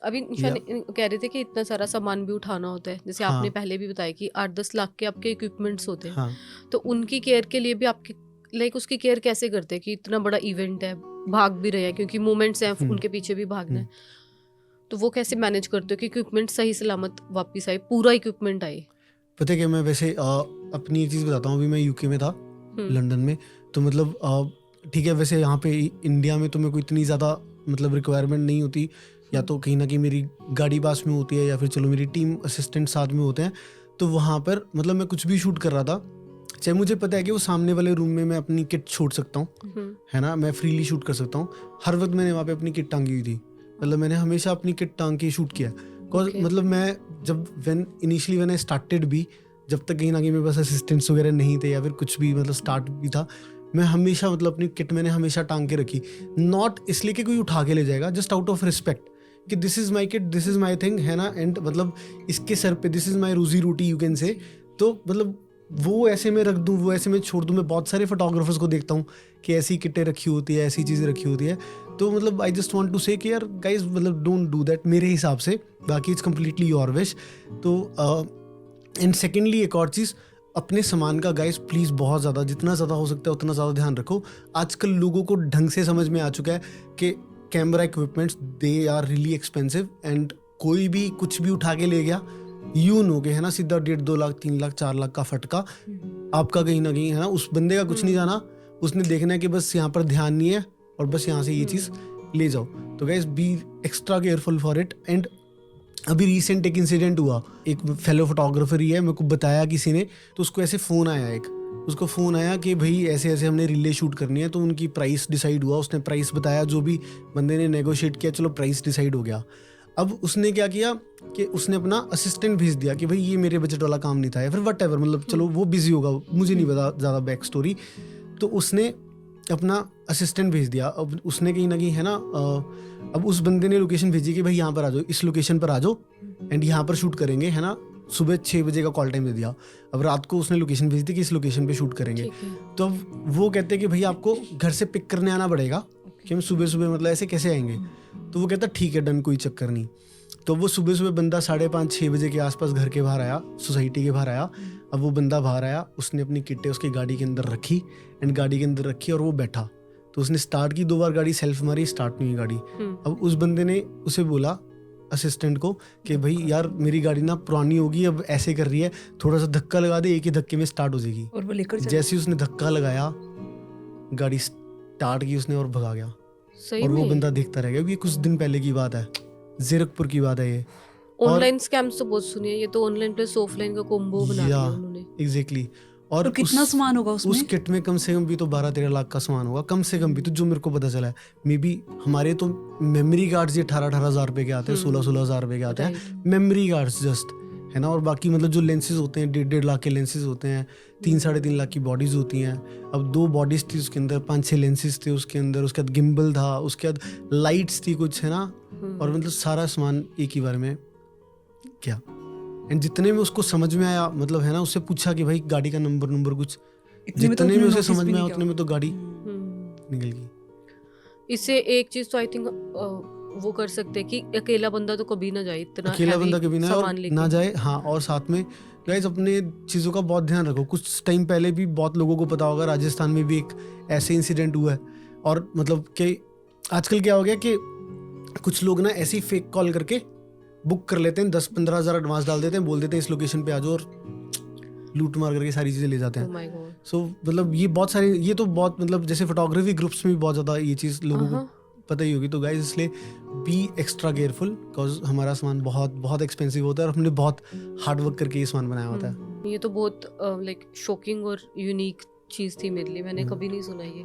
अभी निशा कह रहे थे कि इतना सारा सामान भी उठाना होता है, जैसे आपने हाँ पहले भी बताया कि 8-10 लाख के आपके इक्विपमेंट्स होते हैं, हाँ तो उनकी केयर के लिए भी आपके लाइक उसकी केयर कैसे करते हैं कि इतना बड़ा इवेंट है, भाग भी रहे हैं क्योंकि मोमेंट्स हैं, हम्म उनके पीछे भी भागना हम्म है, तो वो कैसे मैनेज करते हो कि इक्विपमेंट सही सलामत वापस आए, पूरा इक्विपमेंट आए? पता है कि मैं वैसे अपनी एक चीज़ बताता हूँ। अभी मैं यूके में था, हम्म। लंदन में। तो मतलब ठीक है, वैसे यहाँ पे इंडिया में तो मेरे को इतनी ज़्यादा मतलब रिक्वायरमेंट नहीं होती, या तो कहीं ना कहीं मेरी गाड़ी पास में होती है, या फिर चलो मेरी टीम असिस्टेंट साथ में होते हैं। तो वहाँ पर मतलब मैं कुछ भी शूट कर रहा था, चाहे मुझे पता है कि वो सामने वाले रूम में मैं अपनी किट छोड़ सकता हूँ, हम्म। है ना, मैं फ्रीली शूट कर सकता हूँ। हर वक्त मैंने वहाँ पे अपनी किट टांगी हुई थी, मतलब मैंने हमेशा अपनी किट टांग के शूट किया। Because okay. मतलब मैं जब व्हेन आई स्टार्टेड भी, जब तक कहीं ना कहीं मेरे पास असिस्टेंट्स वगैरह नहीं थे या फिर कुछ भी मतलब स्टार्ट भी था, मैं हमेशा मतलब अपनी किट मैंने हमेशा टांग के रखी। नॉट इसलिए कि कोई उठा के ले जाएगा, जस्ट आउट ऑफ रिस्पेक्ट कि this is my kit, this is my thing, है ना। एंड मतलब इसके सर पे दिस इज माई रोजी रोटी, यू कैन से। तो मतलब वो ऐसे में रख दूँ, वो ऐसे में छोड़ दूँ। मैं बहुत सारे फोटोग्राफर्स को देखता हूँ कि ऐसी किटें रखी होती है, ऐसी चीज़ें रखी होती है। तो मतलब आई जस्ट वांट टू से कि यार गाइज, मतलब डोंट डू दैट मेरे हिसाब से। बाकी इट्स कम्प्लीटली योर विश। तो एंड सेकेंडली एक और चीज़, अपने सामान का गाइस प्लीज़ बहुत ज़्यादा, जितना ज़्यादा हो सकता है उतना ज़्यादा ध्यान रखो। आजकल लोगों को ढंग से समझ में आ चुका है कि camera equipments they are really expensive, and कोई भी कुछ भी उठा के ले गया, यू नो के, है ना, सीधा 1.5-2 लाख 3 लाख 4 लाख का फटका आपका कहीं ना कहीं, है ना। उस बंदे का कुछ नहीं जाना, उसने देखना है कि बस यहाँ पर ध्यान नहीं है और बस यहाँ से ये चीज़ ले जाओ। तो guys be extra careful for it. And अभी रिसेंट एक इंसिडेंट हुआ, एक फेलो फोटोग्राफर ही है, मेरे को बताया किसी ने, तो उसको ऐसे फ़ोन आया, उसको फ़ोन आया कि भाई ऐसे ऐसे हमने रीले शूट करनी है। तो उनकी प्राइस डिसाइड हुआ, उसने प्राइस बताया, जो भी बंदे ने नेगोशिएट किया, चलो प्राइस डिसाइड हो गया। अब उसने क्या किया कि उसने अपना असिस्टेंट भेज दिया कि भाई ये मेरे बजट वाला काम नहीं था, या फिर वट एवर, मतलब चलो वो बिजी होगा, मुझे नहीं पता ज़्यादा बैक स्टोरी। तो उसने अपना असिस्टेंट भेज दिया। अब उसने कहीं ना कहीं, है ना, अब उस बंदे ने लोकेशन भेजी कि भाई यहाँ पर आ जाओ, इस लोकेशन पर आ जाओ एंड यहाँ पर शूट करेंगे, है ना। सुबह 6 बजे का कॉल टाइम दे दिया। अब रात को उसने लोकेशन भेज दी कि इस लोकेशन पे शूट करेंगे। ठीक है। तो अब वो कहते हैं कि भाई आपको घर से पिक करने आना पड़ेगा, कि हम सुबह सुबह मतलब ऐसे कैसे आएंगे। तो वो कहता ठीक है डन, कोई चक्कर नहीं। तो वो सुबह सुबह बंदा 5:30-6 बजे के आसपास घर के बाहर आया, सोसाइटी के बाहर आया। अब वो बंदा बाहर आया, उसने अपनी किटें उसकी गाड़ी के अंदर रखी, एंड गाड़ी के अंदर रखी और वो बैठा। तो उसने स्टार्ट की, 2 बार गाड़ी सेल्फ मारी, स्टार्ट नहीं हुई गाड़ी। अब उस बंदे ने उसे बोला, असिस्टेंट को, कि भाई यार मेरी गाड़ी ना पुरानी होगी, अब ऐसे कर रही है, थोड़ा सा धक्का लगा दे, एक ही धक्के में स्टार्ट हो जाएगी। और वो लेकर चला जैसे ही उसने धक्का लगाया, गाड़ी स्टार्ट की उसने और भगा गया। सही और वो में बंदा देखता रह गया। ये कुछ दिन पहले की बात है, जीरकपुर की बात है ये। और ऑनलाइन स्कैम्स तो बहुत सुनिए, ये तो ऑनलाइन प्लस ऑफलाइन का कॉम्बो बना या दिया उन्होंने। एग्जैक्टली। और कितना सामान होगा उस उसमें? किट में कम से कम भी तो 12-13 लाख का सामान होगा, कम से कम भी, तो जो मेरे को पता चला है। मे बी हमारे तो मेमोरी कार्ड्स ये 18-18 हज़ार रुपये के आते हैं, 16-16 हज़ार रुपये के आते हैं मेमोरी कार्ड्स जस्ट, है ना। और बाकी मतलब जो लेंसेज होते हैं 1.5-1.5 लाख के लेंसेज होते हैं, 3-3.5 लाख की बॉडीज़ होती हैं। अब 2 बॉडीज़ थी उसके अंदर, 5-6 लेंसेज थे उसके अंदर, उसके बाद गिम्बल था, उसके बाद लाइट्स थी कुछ, है ना। और मतलब सारा सामान एक ही बार में क्या। एंड जितने में उसको समझ में आया, मतलब है ना, उससे पूछा कि भाई गाड़ी का नंबर कुछ, इतने में तो जितने में उन्होंने उसे notice समझ भी में आया नहीं उतने में तो गाड़ी हम्म। निकल गई। इससे एक चीज तो आई थिंक वो कर सकते हैं कि अकेला बंदा तो कभी ना जाए इतना अकेला heavy बंदा कभी ना, और सामान लेके। ना जाए। हाँ, और साथ में गाइस अपने चीज़ों का बहुत ध्यान रखो। कुछ टाइम पहले भी बहुत लोगों को पता होगा, राजस्थान में भी एक ऐसे इंसिडेंट हुआ है। और मतलब कि आजकल क्या हो गया कि कुछ लोग ना ऐसी फेक कॉल करके बुक कर लेते हैं, 10-15 हज़ार एडवांस डाल देते हैं, बोल देते हैं इस लोकेशन पे आ जाओ, और लूट मार करके सारी चीज़ें ले जाते Oh हैं। my God। सो मतलब ये बहुत सारी, ये तो बहुत मतलब जैसे फोटोग्राफी ग्रुप्स में भी बहुत ज़्यादा ये चीज़ लोगों को पता ही होगी। तो गाइस इसलिए बी एक्स्ट्रा केयरफुल, बिकॉज हमारा सामान बहुत बहुत एक्सपेंसिव होता है, और हमने बहुत हार्ड वर्क करके ये सामान बनाया होता है। ये तो बहुत लाइक शॉकिंग और यूनिक चीज थी मेरे लिए, मैंने कभी नहीं सुना ये।